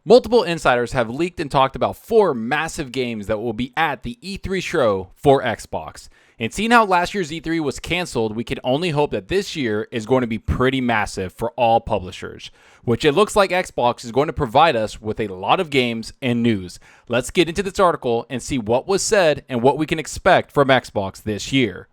Multiple insiders have leaked and talked about 4 massive games that will be at the E3 show for Xbox. And seeing how last year's E3 was canceled, we can only hope that this year is going to be pretty massive for all publishers, which it looks like Xbox is going to provide us with a lot of games and news. Let's get into this article and see what was said and what we can expect from Xbox this year.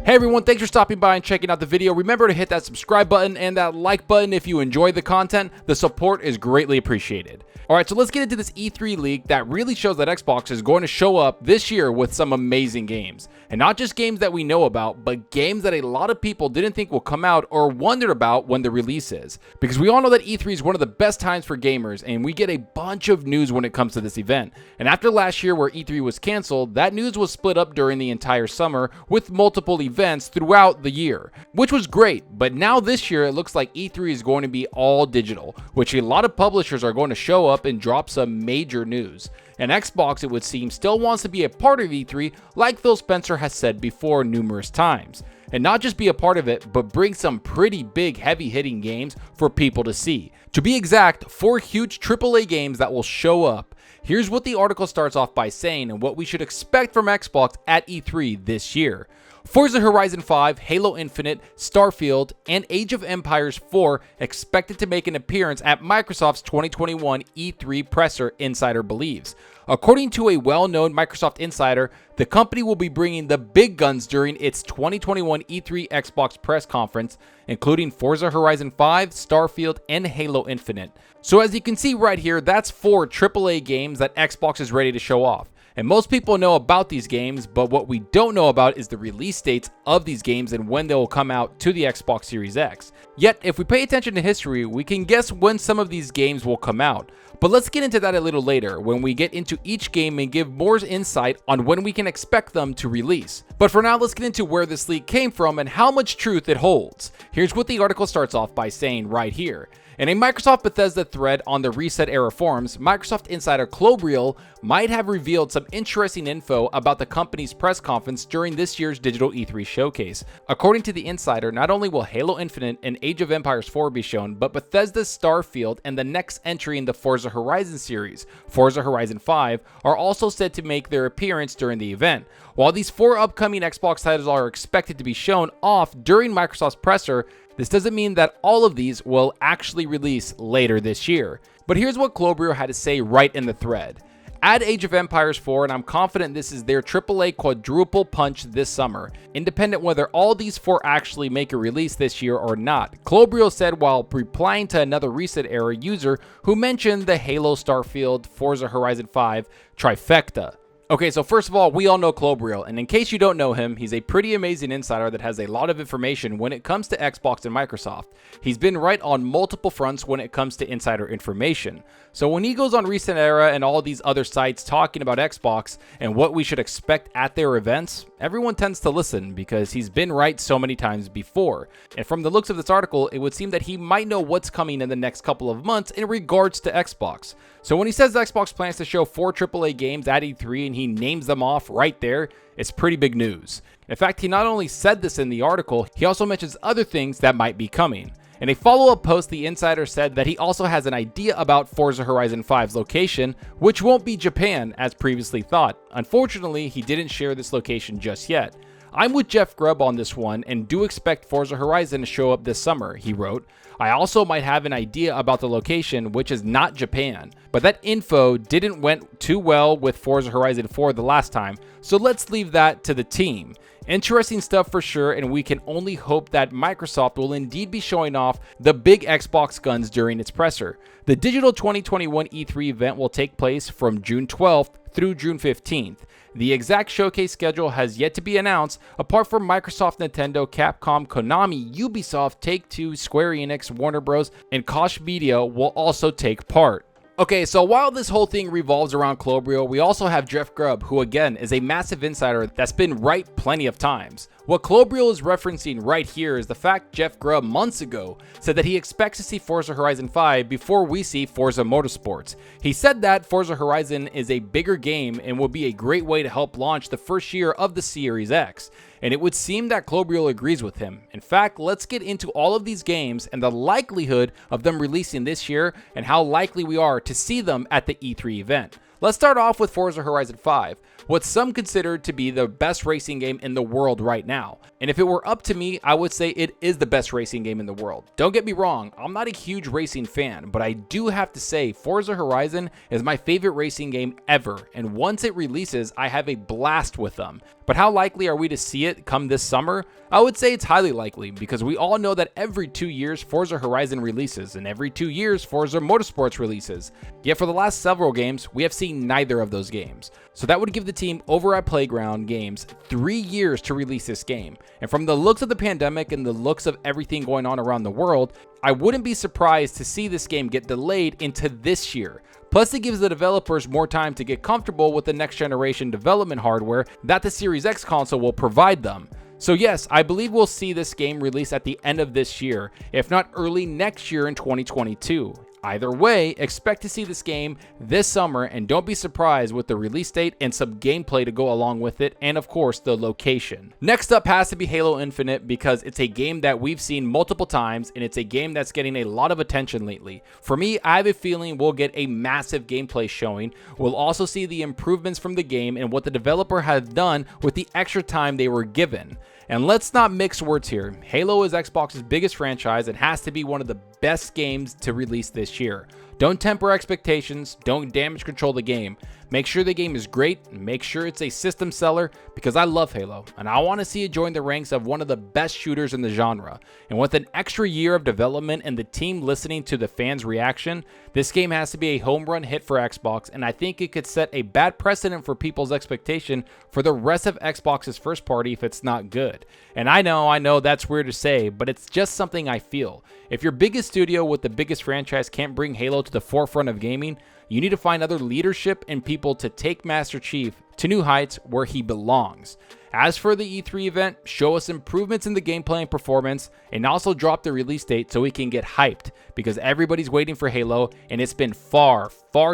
Hey everyone, thanks for stopping by and checking out the video. Remember to hit that subscribe button and that like button if you enjoy the content. The support is greatly appreciated. Alright, so let's get into this E3 leak that really shows that Xbox is going to show up this year with some amazing games. And not just games that we know about, but games that a lot of people didn't think will come out or wondered about when the release is. Because we all know that E3 is one of the best times for gamers, and we get a bunch of news when it comes to this event. And after last year where E3 was canceled, that news was split up during the entire summer with multiple events throughout the year, which was great. But now this year it looks like E3 is going to be all digital, which a lot of publishers are going to show up and drop some major news. And Xbox, it would seem, still wants to be a part of E3 like Phil Spencer has said before numerous times. And not just be a part of it, but bring some pretty big heavy-hitting games for people to see. To be exact, 4 huge AAA games that will show up. Here's what the article starts off by saying and what we should expect from Xbox at E3 this year. Forza Horizon 5, Halo Infinite, Starfield, and Age of Empires 4 expected to make an appearance at Microsoft's 2021 E3 presser, insider believes. According to a well-known Microsoft insider, the company will be bringing the big guns during its 2021 E3 Xbox press conference, including Forza Horizon 5, Starfield, and Halo Infinite. So as you can see right here, that's 4 AAA games that Xbox is ready to show off. And most people know about these games, but what we don't know about is the release dates of these games and when they will come out to the Xbox Series X. Yet, if we pay attention to history, we can guess when some of these games will come out. But let's get into that a little later when we get into each game and give more insight on when we can expect them to release. But for now, let's get into where this leak came from and how much truth it holds. Here's what the article starts off by saying right here. In a Microsoft Bethesda thread on the Reset Era forums, Microsoft insider Clobriel might have revealed some interesting info about the company's press conference during this year's digital E3 showcase. According to the insider, not only will Halo Infinite and Age of Empires 4 be shown, but Bethesda's Starfield and the next entry in the Forza Horizon series, Forza Horizon 5, are also said to make their appearance during the event. While these 4 upcoming Xbox titles are expected to be shown off during Microsoft's presser, this doesn't mean that all of these will actually release later this year. But here's what Clobriel had to say right in the thread. Add Age of Empires 4 and I'm confident this is their AAA quadruple punch this summer, independent whether all these 4 actually make a release this year or not, Clobriel said while replying to another Reset Era user who mentioned the Halo, Starfield, Forza Horizon 5 trifecta. Okay, so first of all, we all know Clobriel, and in case you don't know him, he's a pretty amazing insider that has a lot of information when it comes to Xbox and Microsoft. He's been right on multiple fronts when it comes to insider information. So when he goes on Recent Era and all these other sites talking about Xbox and what we should expect at their events, everyone tends to listen because he's been right so many times before. And from the looks of this article, it would seem that he might know what's coming in the next couple of months in regards to Xbox. So when he says Xbox plans to show 4 AAA games at E3 and he names them off right there, it's pretty big news. In fact, he not only said this in the article, he also mentions other things that might be coming. In a follow-up post, the insider said that he also has an idea about Forza Horizon 5's location, which won't be Japan as previously thought. Unfortunately, he didn't share this location just yet. I'm with Jeff Grubb on this one and do expect Forza Horizon to show up this summer, he wrote. I also might have an idea about the location, which is not Japan, but that info didn't went too well with Forza Horizon 4 the last time, so let's leave that to the team. Interesting stuff for sure, and we can only hope that Microsoft will indeed be showing off the big Xbox guns during its presser. The digital 2021 E3 event will take place from June 12th through June 15th. The exact showcase schedule has yet to be announced, apart from Microsoft, Nintendo, Capcom, Konami, Ubisoft, Take-Two, Square Enix, Warner Bros., and Koch Media will also take part. Okay, so while this whole thing revolves around Clobriel, we also have Jeff Grubb, who again is a massive insider that's been right plenty of times. What Clobriel is referencing right here is the fact Jeff Grubb months ago said that he expects to see Forza Horizon 5 before we see Forza Motorsports. He said that Forza Horizon is a bigger game and will be a great way to help launch the first year of the Series X. and it would seem that Klobrille agrees with him. In fact, let's get into all of these games and the likelihood of them releasing this year and how likely we are to see them at the E3 event. Let's start off with Forza Horizon 5, what some consider to be the best racing game in the world right now. And if it were up to me, I would say it is the best racing game in the world. Don't get me wrong, I'm not a huge racing fan, but I do have to say Forza Horizon is my favorite racing game ever, and once it releases, I have a blast with them. But how likely are we to see it come this summer? I would say it's highly likely, because we all know that every 2 years Forza Horizon releases, and every 2 years Forza Motorsports releases. Yet for the last several games, we have seen neither of those games. So that would give the team over at Playground Games 3 years to release this game. And from the looks of the pandemic and the looks of everything going on around the world, I wouldn't be surprised to see this game get delayed into this year. Plus, it gives the developers more time to get comfortable with the next generation development hardware that the Series X console will provide them. So yes, I believe we'll see this game released at the end of this year, if not early next year in 2022. Either way, expect to see this game this summer, and don't be surprised with the release date and some gameplay to go along with it, and of course the location. Next up has to be Halo Infinite, because it's a game that we've seen multiple times and it's a game that's getting a lot of attention lately. For me, I have a feeling we'll get a massive gameplay showing. We'll also see the improvements from the game and what the developer has done with the extra time they were given. And let's not mix words here. Halo is Xbox's biggest franchise and has to be one of the best games to release this year. Don't temper expectations, don't damage control the game. Make sure the game is great, and make sure it's a system seller, because I love Halo, and I want to see it join the ranks of one of the best shooters in the genre. And with an extra year of development and the team listening to the fans' reaction, this game has to be a home run hit for Xbox, and I think it could set a bad precedent for people's expectation for the rest of Xbox's first party if it's not good. And I know that's weird to say, but it's just something I feel. If your biggest studio with the biggest franchise can't bring Halo to the forefront of gaming, you need to find other leadership and people to take Master Chief to new heights where he belongs. As for the E3 event, show us improvements in the gameplay and performance, and also drop the release date so we can get hyped, because everybody's waiting for Halo, and it's been far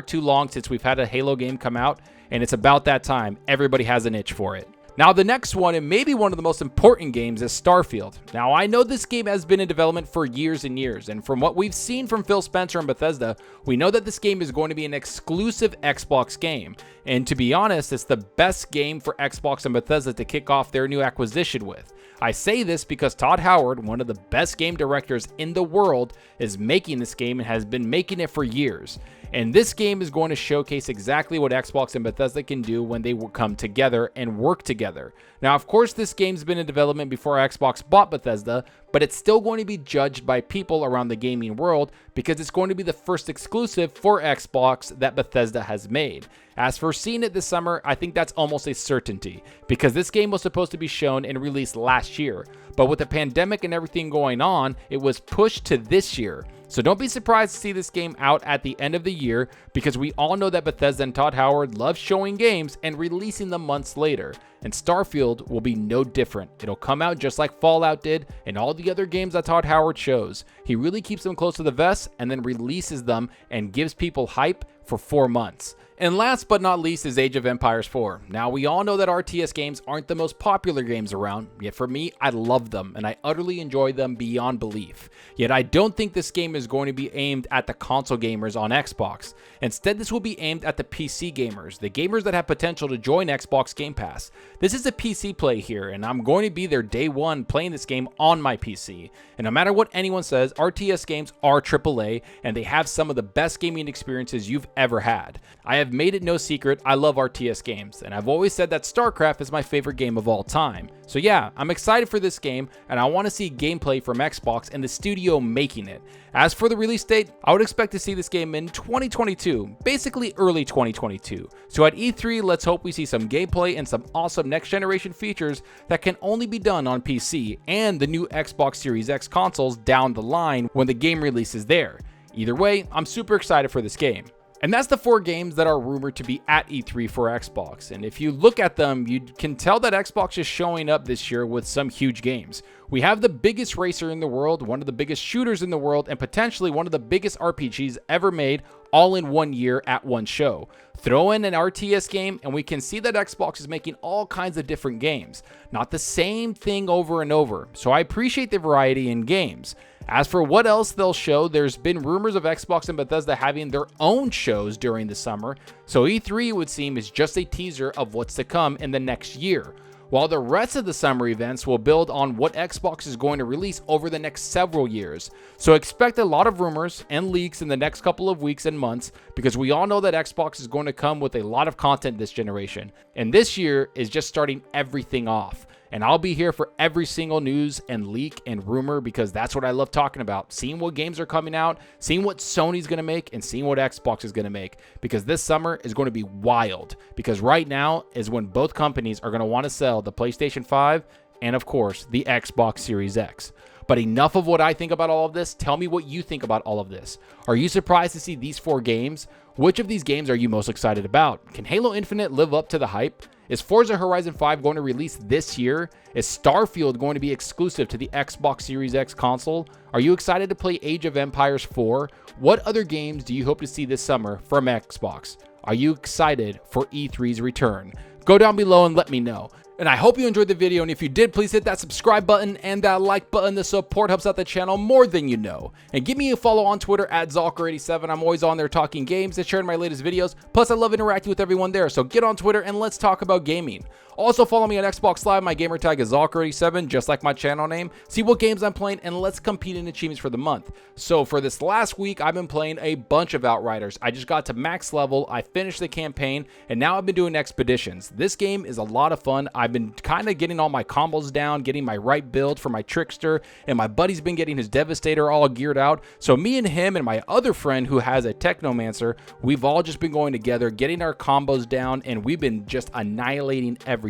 too long since we've had a Halo game come out, and it's about that time. Everybody has an itch for it. Now the next one, and maybe one of the most important games, is Starfield. Now I know this game has been in development for years and years, and from what we've seen from Phil Spencer and Bethesda, we know that this game is going to be an exclusive Xbox game. And to be honest, it's the best game for Xbox and Bethesda to kick off their new acquisition with. I say this because Todd Howard, one of the best game directors in the world, is making this game and has been making it for years. And this game is going to showcase exactly what Xbox and Bethesda can do when they will come together and work together. Now, of course, this game's been in development before Xbox bought Bethesda, but it's still going to be judged by people around the gaming world because it's going to be the first exclusive for Xbox that Bethesda has made. As for seeing it this summer, I think that's almost a certainty, because this game was supposed to be shown and released last year, but with the pandemic and everything going on, it was pushed to this year. So don't be surprised to see this game out at the end of the year, because we all know that Bethesda and Todd Howard love showing games and releasing them months later. And Starfield will be no different. It'll come out just like Fallout did and all the other games that Todd Howard shows. He really keeps them close to the vest and then releases them and gives people hype for 4 months. And last but not least is Age of Empires 4. Now, we all know that RTS games aren't the most popular games around, yet for me, I love them and I utterly enjoy them beyond belief. Yet I don't think this game is going to be aimed at the console gamers on Xbox. Instead, this will be aimed at the PC gamers, the gamers that have potential to join Xbox Game Pass. This is a PC play here, and I'm going to be there day one playing this game on my PC. And no matter what anyone says, RTS games are AAA, and they have some of the best gaming experiences you've ever had. I have made it no secret, I love RTS games, and I've always said that StarCraft is my favorite game of all time. So yeah, I'm excited for this game, and I want to see gameplay from Xbox and the studio making it. As for the release date, I would expect to see this game in 2022, basically early 2022. So at E3, let's hope we see some gameplay and some awesome next generation features that can only be done on PC and the new Xbox Series X consoles down the line when the game releases there. Either way, I'm super excited for this game. And that's the 4 games that are rumored to be at E3 for Xbox. And if you look at them, you can tell that Xbox is showing up this year with some huge games. We have the biggest racer in the world, one of the biggest shooters in the world, and potentially one of the biggest RPGs ever made, all in one year at one show. Throw in an RTS game and we can see that Xbox is making all kinds of different games, not the same thing over and over. So I appreciate the variety in games. As for what else they'll show, there's been rumors of Xbox and Bethesda having their own shows during the summer, so E3 would seem is just a teaser of what's to come in the next year, while the rest of the summer events will build on what Xbox is going to release over the next several years. So expect a lot of rumors and leaks in the next couple of weeks and months, because we all know that Xbox is going to come with a lot of content this generation, and this year is just starting everything off. And I'll be here for every single news and leak and rumor, because that's what I love talking about. Seeing what games are coming out, seeing what Sony's going to make, and seeing what Xbox is going to make. Because this summer is going to be wild. Because right now is when both companies are going to want to sell the PlayStation 5 and, of course, the Xbox Series X. But enough of what I think about all of this. Tell me what you think about all of this. Are you surprised to see these 4 games? Which of these games are you most excited about? Can Halo Infinite live up to the hype? Is Forza Horizon 5 going to release this year? Is Starfield going to be exclusive to the Xbox Series X console? Are you excited to play Age of Empires 4? What other games do you hope to see this summer from Xbox? Are you excited for E3's return? Go down below and let me know. And I hope you enjoyed the video, and if you did, please hit that subscribe button and that like button. The support helps out the channel more than you know. And give me a follow on Twitter at Zalker87. I'm always on there talking games and sharing my latest videos. Plus, I love interacting with everyone there, so get on Twitter and let's talk about gaming. Also, follow me on Xbox Live. My gamertag is Zalker87, just like my channel name. See what games I'm playing, and let's compete in achievements for the month. So for this last week, I've been playing a bunch of Outriders. I just got to max level, I finished the campaign, and now I've been doing expeditions. This game is a lot of fun. I've been kind of getting all my combos down, getting my right build for my Trickster, and my buddy's been getting his Devastator all geared out. So me and him and my other friend who has a Technomancer, we've all just been going together, getting our combos down, and we've been just annihilating everything.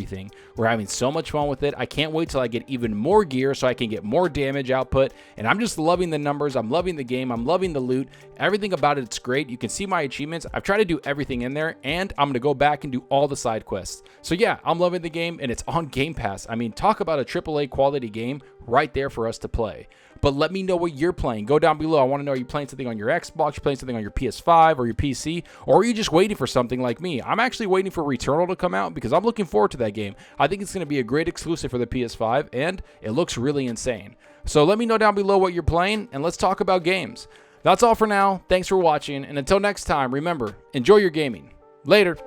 We're having so much fun with it. I can't wait till I get even more gear so I can get more damage output, and I'm just loving the numbers. I'm loving the game. I'm loving the loot. Everything about it's great. You can see my achievements. I've tried to do everything in there, and I'm going to go back and do all the side quests. So yeah, I'm loving the game, and it's on Game Pass. I mean, talk about a AAA quality game right there for us to play. But let me know what you're playing. Go down below. I want to know, are you playing something on your Xbox, you're playing something on your PS5 or your PC, or are you just waiting for something like me? I'm actually waiting for Returnal to come out because I'm looking forward to that game. I think it's going to be a great exclusive for the PS5, and it looks really insane. So let me know down below what you're playing, and let's talk about games. That's all for now. Thanks for watching, and until next time, remember, enjoy your gaming. Later.